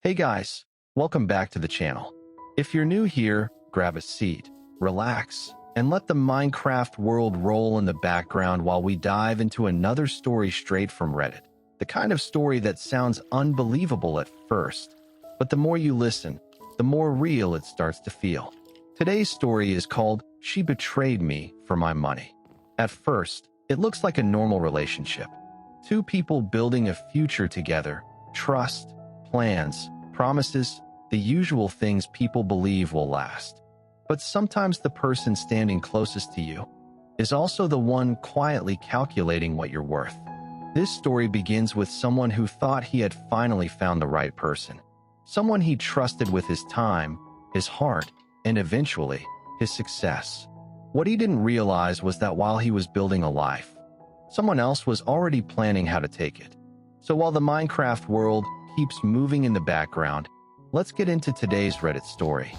Hey guys, welcome back to the channel. If you're new here, grab a seat, relax, and let the Minecraft world roll in the background while we dive into another story straight from Reddit. The kind of story that sounds unbelievable at first, but the more you listen, the more real it starts to feel. Today's story is called "She Betrayed Me for My Money." At first, it looks like a normal relationship. Two people building a future together, trust, plans, promises, the usual things people believe will last. But sometimes the person standing closest to you is also the one quietly calculating what you're worth. This story begins with someone who thought he had finally found the right person. Someone he trusted with his time, his heart, and eventually, his success. What he didn't realize was that while he was building a life, someone else was already planning how to take it. So while the Minecraft world keeps moving in the background, let's get into today's Reddit story.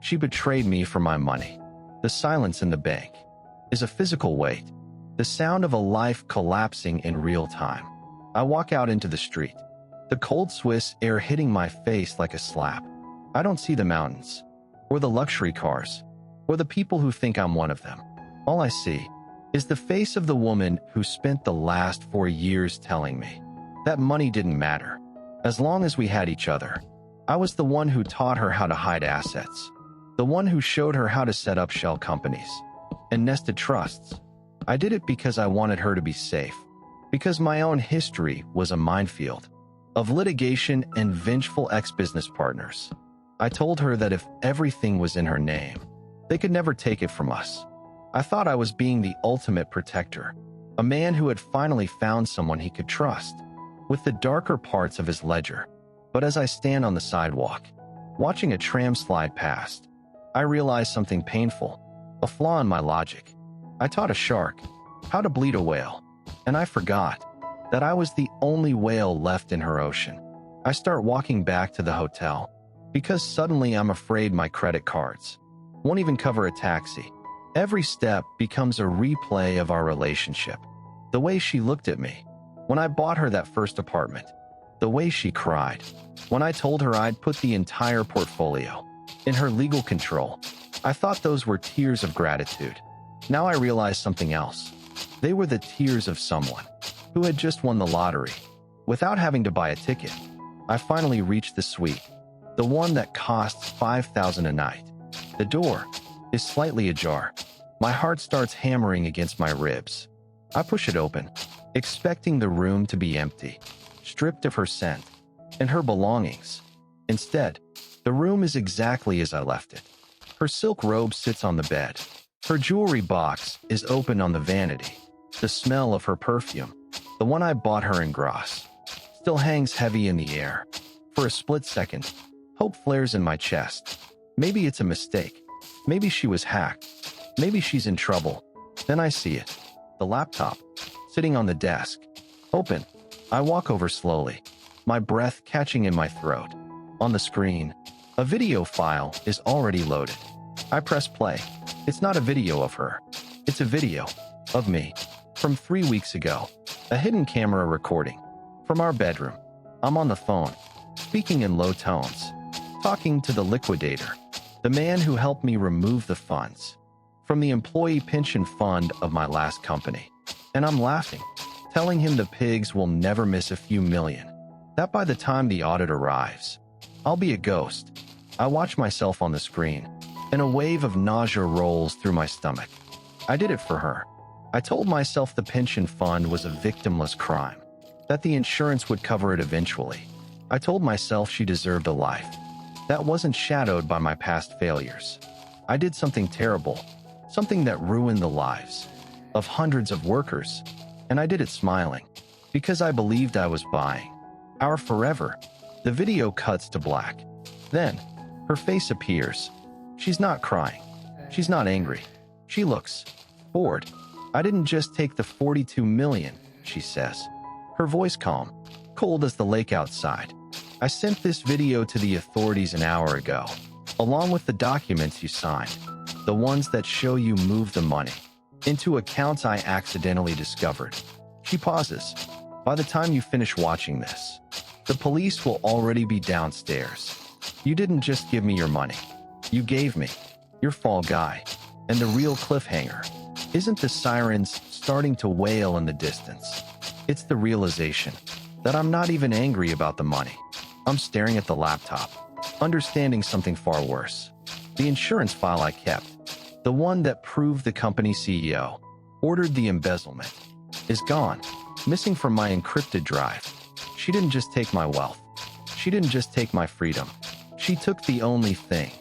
She betrayed me for my money. The silence in the bank is a physical weight, the sound of a life collapsing in real time. I walk out into the street, the cold Swiss air hitting my face like a slap. I don't see the mountains, or the luxury cars, or the people who think I'm one of them. All I see is the face of the woman who spent the last 4 years telling me that money didn't matter. As long as we had each other. I was the one who taught her how to hide assets, the one who showed her how to set up shell companies and nested trusts. I did it because I wanted her to be safe, because my own history was a minefield of litigation and vengeful ex-business partners. I told her that if everything was in her name, they could never take it from us. I thought I was being the ultimate protector, a man who had finally found someone he could trust with the darker parts of his ledger. But as I stand on the sidewalk, watching a tram slide past, I realize something painful, a flaw in my logic. I taught a shark how to bleed a whale, and I forgot that I was the only whale left in her ocean. I start walking back to the hotel because suddenly I'm afraid my credit cards won't even cover a taxi. Every step becomes a replay of our relationship. The way she looked at me when I bought her that first apartment, the way she cried when I told her I'd put the entire portfolio in her legal control. I thought those were tears of gratitude. Now I realize something else. They were the tears of someone who had just won the lottery without having to buy a ticket. I finally reached the suite, the one that costs $5,000 a night. The door is slightly ajar. My heart starts hammering against my ribs. I push it open, expecting the room to be empty, stripped of her scent and her belongings. Instead, the room is exactly as I left it. Her silk robe sits on the bed. Her jewelry box is open on the vanity. The smell of her perfume, the one I bought her in Gross, still hangs heavy in the air. For a split second, hope flares in my chest. Maybe it's a mistake. Maybe she was hacked. Maybe she's in trouble. Then I see it. The laptop, sitting on the desk. Open. I walk over slowly, my breath catching in my throat. On the screen, a video file is already loaded. I press play. It's not a video of her. It's a video of me from 3 weeks ago. A hidden camera recording from our bedroom. I'm on the phone, speaking in low tones, talking to the liquidator, the man who helped me remove the funds from the employee pension fund of my last company. And I'm laughing, telling him the pigs will never miss a few million, that by the time the audit arrives, I'll be a ghost. I watch myself on the screen, and a wave of nausea rolls through my stomach. I did it for her. I told myself the pension fund was a victimless crime, that the insurance would cover it eventually. I told myself she deserved a life that wasn't shadowed by my past failures. I did something terrible, something that ruined the lives of hundreds of workers, and I did it smiling, because I believed I was buying our forever. The video cuts to black. Then, her face appears. She's not crying. She's not angry. She looks bored. I didn't just take the 42 million, she says. Her voice calm, cold as the lake outside. I sent this video to the authorities an hour ago, along with the documents you signed, the ones that show you moved the money into accounts I accidentally discovered. She pauses. By the time you finish watching this, The police will already be downstairs. You didn't just give me your money. You gave me your fall guy. And the real cliffhanger isn't the sirens starting to wail in the distance. It's the realization that I'm not even angry about the money. I'm staring at the laptop, understanding something far worse. The insurance file I kept, the one that proved the company CEO ordered the embezzlement, is gone, missing from my encrypted drive. She didn't just take my wealth. She didn't just take my freedom. She took the only thing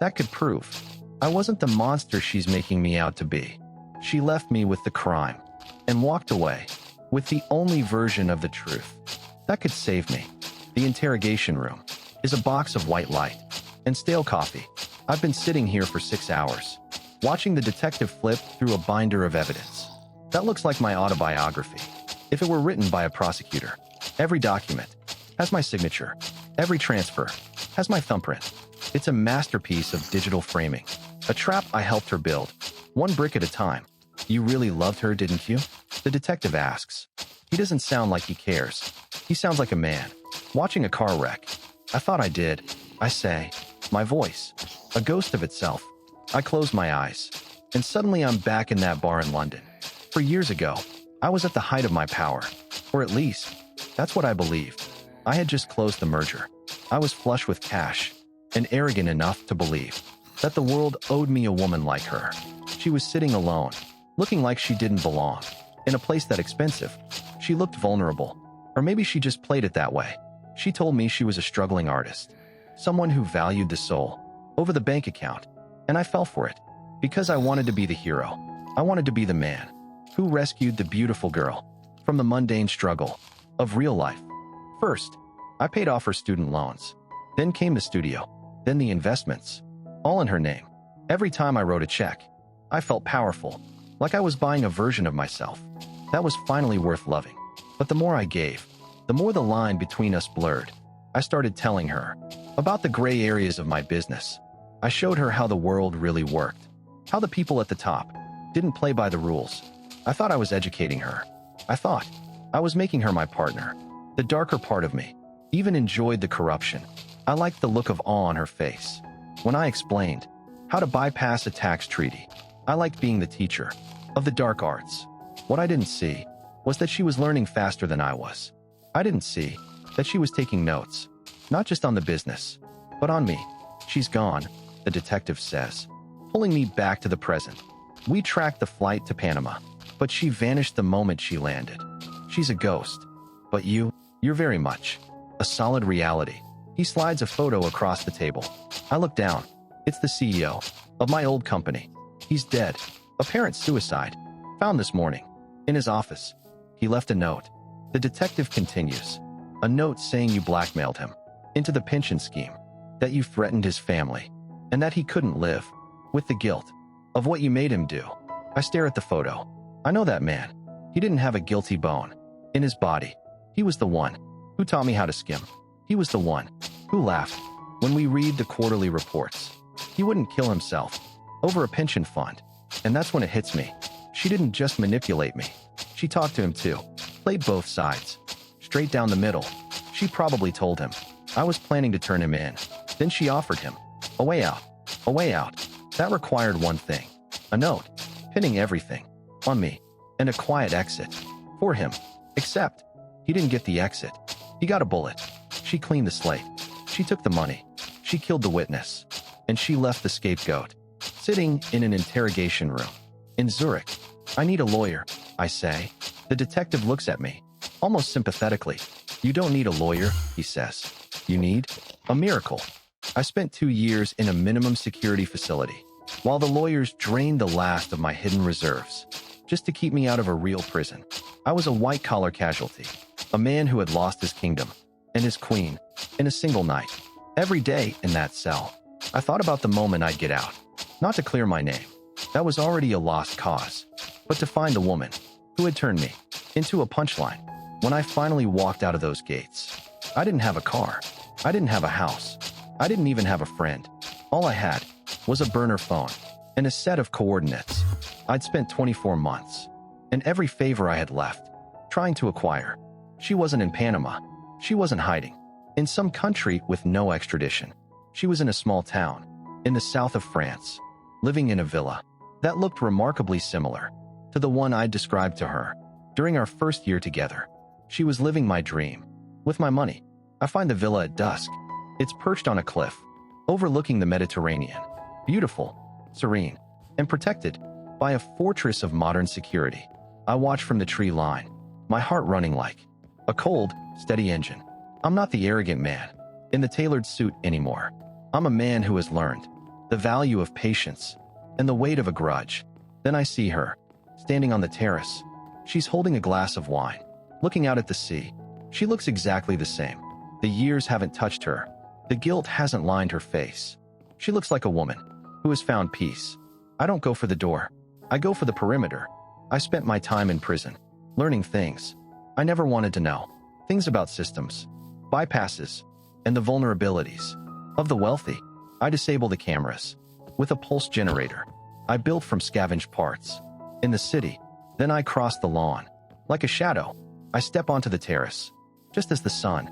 that could prove I wasn't the monster she's making me out to be. She left me with the crime and walked away with the only version of the truth that could save me. The interrogation room is a box of white light and stale coffee. I've been sitting here for 6 hours, watching the detective flip through a binder of evidence. That looks like my autobiography, if it were written by a prosecutor. Every document has my signature. Every transfer has my thumbprint. It's a masterpiece of digital framing, a trap I helped her build, one brick at a time. You really loved her, didn't you? The detective asks. He doesn't sound like he cares. He sounds like a man watching a car wreck. I thought I did, I say, my voice a ghost of itself. I close my eyes, and suddenly I'm back in that bar in London. For years ago, I was at the height of my power, or at least, that's what I believed. I had just closed the merger. I was flush with cash, and arrogant enough to believe that the world owed me a woman like her. She was sitting alone, looking like she didn't belong, in a place that expensive. She looked vulnerable, or maybe she just played it that way. She told me she was a struggling artist, someone who valued the soul over the bank account, and I fell for it, because I wanted to be the hero. I wanted to be the man who rescued the beautiful girl from the mundane struggle of real life. First, I paid off her student loans. Then came the studio, then the investments, all in her name. Every time I wrote a check, I felt powerful, like I was buying a version of myself that was finally worth loving. But the more I gave, the more the line between us blurred. I started telling her about the gray areas of my business. I showed her how the world really worked, how the people at the top didn't play by the rules. I thought I was educating her. I thought I was making her my partner. The darker part of me even enjoyed the corruption. I liked the look of awe on her face when I explained how to bypass a tax treaty. I liked being the teacher of the dark arts. What I didn't see was that she was learning faster than I was. I didn't see that she was taking notes, not just on the business, but on me. She's gone, the detective says, pulling me back to the present. We tracked the flight to Panama, but she vanished the moment she landed. She's a ghost. But you're very much a solid reality. He slides a photo across the table. I look down. It's the CEO of my old company. He's dead. Apparent suicide. Found this morning. In his office. He left a note. The detective continues. A note saying you blackmailed him into the pension scheme, that you threatened his family, and that he couldn't live with the guilt of what you made him do. I stare at the photo. I know that man. He didn't have a guilty bone in his body. He was the one who taught me how to skim. He was the one who laughed when we read the quarterly reports. He wouldn't kill himself over a pension fund. And that's when it hits me. She didn't just manipulate me. She talked to him too. Played both sides. Straight down the middle. She probably told him I was planning to turn him in. Then she offered him a way out. A way out. That required one thing. A note. Pinning everything on me. And a quiet exit for him. Except he didn't get the exit. He got a bullet. She cleaned the slate. She took the money. She killed the witness. And she left the scapegoat sitting in an interrogation room in Zurich. I need a lawyer, I say. The detective looks at me, almost sympathetically. You don't need a lawyer, he says. You need a miracle. I spent 2 years in a minimum security facility, while the lawyers drained the last of my hidden reserves, just to keep me out of a real prison. I was a white-collar casualty, a man who had lost his kingdom and his queen in a single night. Every day in that cell, I thought about the moment I'd get out, not to clear my name. That was already a lost cause, but to find the woman who had turned me into a punchline. When I finally walked out of those gates, I didn't have a car. I didn't have a house. I didn't even have a friend. All I had was a burner phone and a set of coordinates. I'd spent 24 months and every favor I had left trying to acquire. She wasn't in Panama. She wasn't hiding in some country with no extradition. She was in a small town in the south of France, living in a villa that looked remarkably similar to the one I described to her during our first year together. She was living my dream. With my money, I find the villa at dusk. It's perched on a cliff, overlooking the Mediterranean, beautiful, serene, and protected by a fortress of modern security. I watch from the tree line, my heart running like a cold, steady engine. I'm not the arrogant man in the tailored suit anymore. I'm a man who has learned the value of patience and the weight of a grudge. Then I see her, standing on the terrace. She's holding a glass of wine, looking out at the sea. She looks exactly the same. The years haven't touched her. The guilt hasn't lined her face. She looks like a woman who has found peace. I don't go for the door. I go for the perimeter. I spent my time in prison, learning things I never wanted to know. Things about systems, bypasses, and the vulnerabilities of the wealthy. I disable the cameras with a pulse generator I built from scavenged parts in the city. Then I cross the lawn. Like a shadow, I step onto the terrace, just as the sun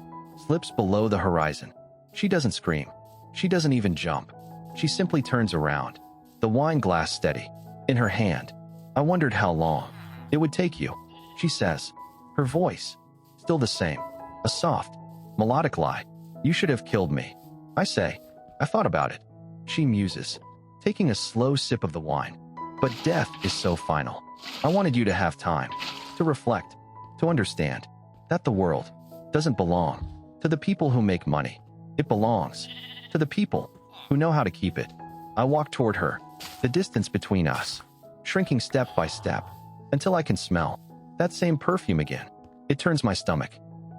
slips below the horizon. She doesn't scream. She doesn't even jump. She simply turns around, the wine glass steady in her hand. I wondered how long it would take you, she says, her voice still the same, a soft, melodic lie. You should have killed me. I say, I thought about it. She muses, taking a slow sip of the wine. But death is so final. I wanted you to have time to reflect, to understand that the world doesn't belong to the people who make money. It belongs to the people who know how to keep it. I walk toward her, the distance between us shrinking step by step until I can smell that same perfume again. It turns my stomach.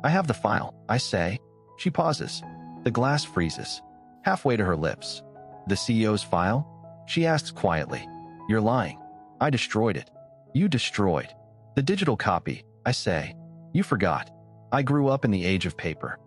I have the file, I say. She pauses. The glass freezes, halfway to her lips. The CEO's file? She asks quietly. You're lying. I destroyed it. You destroyed the digital copy, I say. You forgot. I grew up in the age of paper.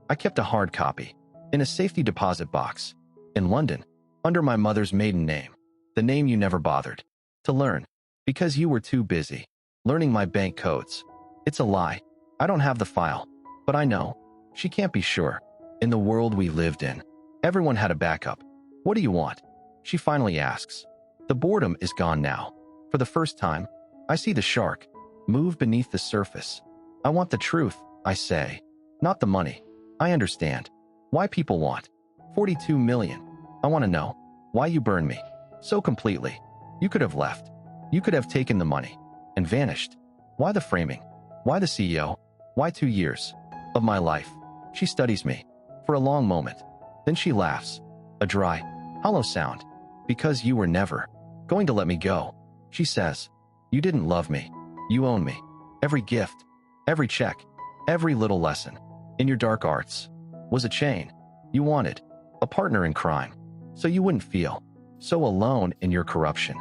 I kept a hard copy in a safety deposit box in London, under my mother's maiden name, the name you never bothered to learn because you were too busy learning my bank codes. It's a lie. I don't have the file, but I know. She can't be sure. In the world we lived in, everyone had a backup. What do you want? She finally asks. The boredom is gone now. For the first time, I see the shark move beneath the surface. I want the truth, I say, not the money. I understand why people want 42 million. I want to know why you burned me so completely. You could have left. You could have taken the money and vanished. Why the framing? Why the CEO? Why 2 years of my life? She studies me for a long moment. Then she laughs, a dry, hollow sound. Because you were never going to let me go, she says. You didn't love me. You own me. Every gift, every check, every little lesson in your dark arts was a chain. You wanted a partner in crime, so you wouldn't feel so alone in your corruption.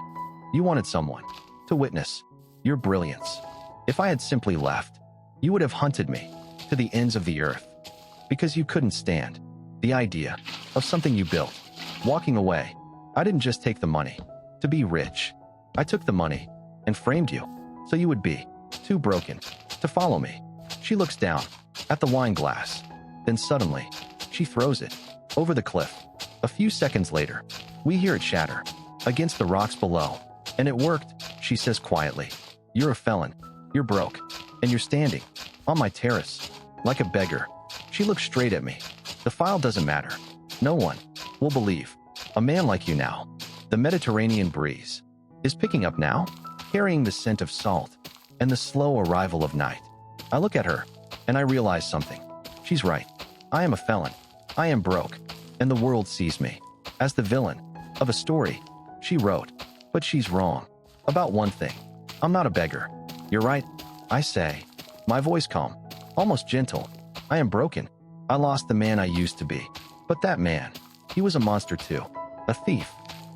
You wanted someone to witness your brilliance. If I had simply left, you would have hunted me to the ends of the earth because you couldn't stand the idea of something you built. Walking away, I didn't just take the money to be rich. I took the money and framed you so you would be too broken to follow me. She looks down at the wine glass. Then suddenly, she throws it over the cliff. A few seconds later, we hear it shatter against the rocks below. And it worked, she says quietly. You're a felon. You're broke. And you're standing on my terrace like a beggar. She looks straight at me. The file doesn't matter. No one will believe. A man like you now. The Mediterranean breeze is picking up now, carrying the scent of salt and the slow arrival of night. I look at her and I realize something. She's right. I am a felon. I am broke. And the world sees me as the villain of a story she wrote. But she's wrong about one thing. I'm not a beggar. You're right, I say, my voice calm, almost gentle. I am broken. I lost the man I used to be. But that man, he was a monster too. A thief,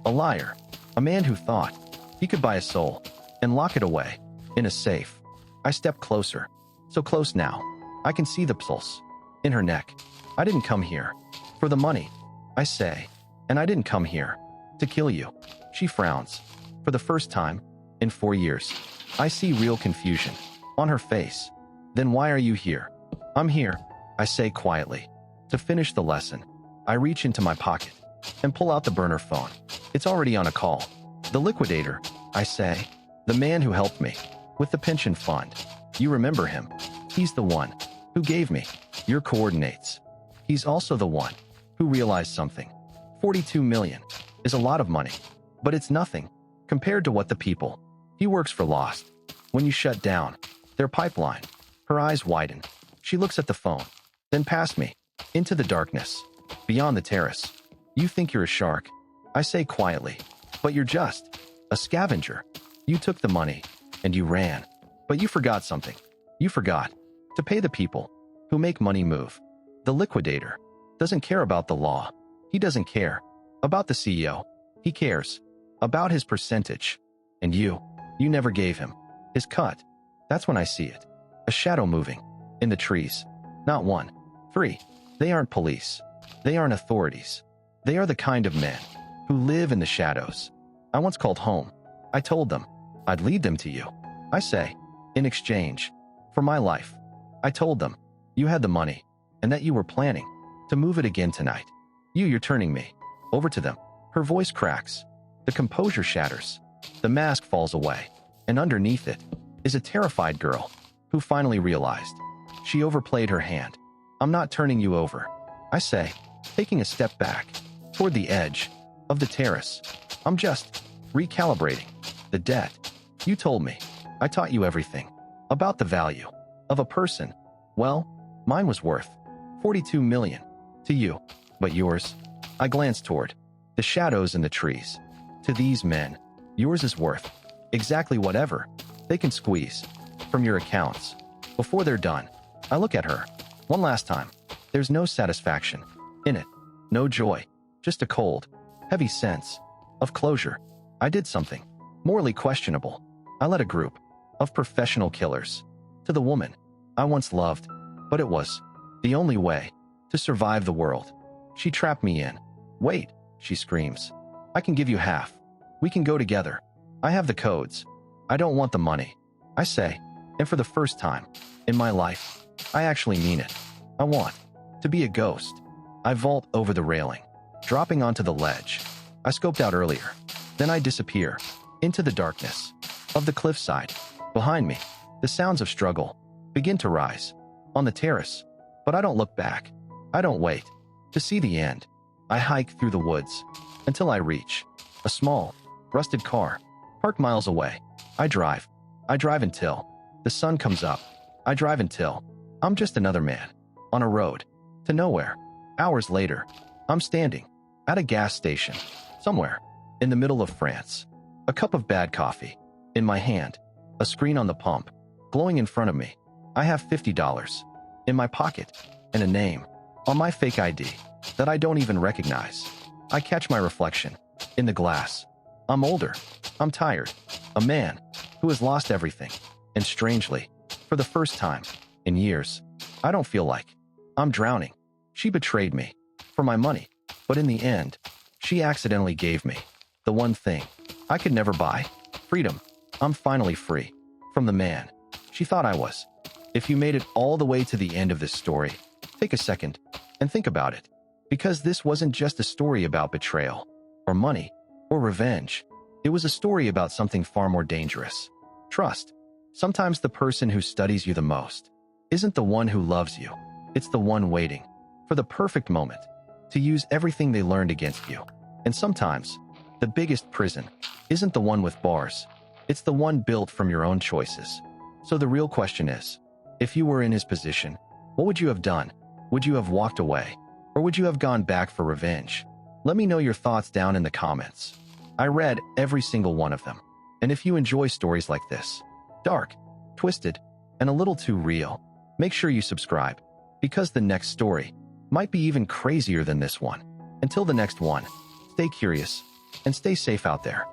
a liar, a man who thought he could buy a soul and lock it away in a safe. I step closer, so close now. I can see the pulse in her neck. I didn't come here for the money, I say, and I didn't come here to kill you. She frowns. For the first time in 4 years, I see real confusion on her face. Then why are you here? I'm here, I say quietly. To finish the lesson, I reach into my pocket and pull out the burner phone. It's already on a call. The liquidator, I say. The man who helped me with the pension fund. You remember him. He's the one who gave me your coordinates. He's also the one who realized something. 42 million is a lot of money, but it's nothing compared to what the people he works for lost. When you shut down their pipeline, her eyes widen. She looks at the phone, then past me, into the darkness, beyond the terrace. You think you're a shark, I say quietly, but you're just a scavenger. You took the money and you ran, but you forgot something. You forgot to pay the people who make money move. The liquidator doesn't care about the law. He doesn't care about the CEO. He cares about his percentage. And you never gave him his cut. That's when I see it. A shadow moving in the trees. Not one, three. They aren't police. They aren't authorities. They are the kind of men who live in the shadows. I once called home. I told them I'd lead them to you. I say, in exchange for my life. I told them you had the money and that you were planning to move it again tonight. You're turning me over to them. Her voice cracks. The composure shatters. The mask falls away, and underneath it is a terrified girl who finally realized she overplayed her hand. I'm not turning you over, I say, taking a step back toward the edge of the terrace. I'm just recalibrating the debt. You told me. I taught you everything about the value of a person. Well, mine was worth 42 million to you, but yours? I glance toward the shadows in the trees. To these men, yours is worth exactly whatever they can squeeze from your accounts before they're done. I look at her one last time. There's no satisfaction in it, no joy, just a cold, heavy sense of closure. I did something morally questionable. I led a group of professional killers to the woman I once loved, but it was the only way to survive the world. She trapped me in. Wait, she screams. I can give you half. We can go together. I have the codes. I don't want the money, I say, and for the first time in my life, I actually mean it. I want to be a ghost. I vault over the railing, dropping onto the ledge I scoped out earlier. Then I disappear into the darkness of the cliffside. Behind me, the sounds of struggle begin to rise on the terrace, but I don't look back. I don't wait to see the end. I hike through the woods until I reach a small, rusted car parked miles away. I drive until the sun comes up. I drive until I'm just another man on a road to nowhere. Hours later, I'm standing at a gas station somewhere in the middle of France. A cup of bad coffee in my hand, a screen on the pump glowing in front of me. I have $50 in my pocket and a name on my fake ID that I don't even recognize. I catch my reflection in the glass. I'm older. I'm tired. A man who has lost everything. And strangely, for the first time in years, I don't feel like I'm drowning. She betrayed me for my money, but in the end, she accidentally gave me the one thing I could never buy: freedom. I'm finally free from the man she thought I was. If you made it all the way to the end of this story, take a second and think about it. Because this wasn't just a story about betrayal, or money, or revenge. It was a story about something far more dangerous: trust. Sometimes the person who studies you the most isn't the one who loves you. It's the one waiting for the perfect moment to use everything they learned against you. And sometimes the biggest prison isn't the one with bars. It's the one built from your own choices. So the real question is, if you were in his position, what would you have done? Would you have walked away? Or would you have gone back for revenge? Let me know your thoughts down in the comments. I read every single one of them. And if you enjoy stories like this, dark, twisted, and a little too real, make sure you subscribe, because the next story might be even crazier than this one. Until the next one, stay curious and stay safe out there.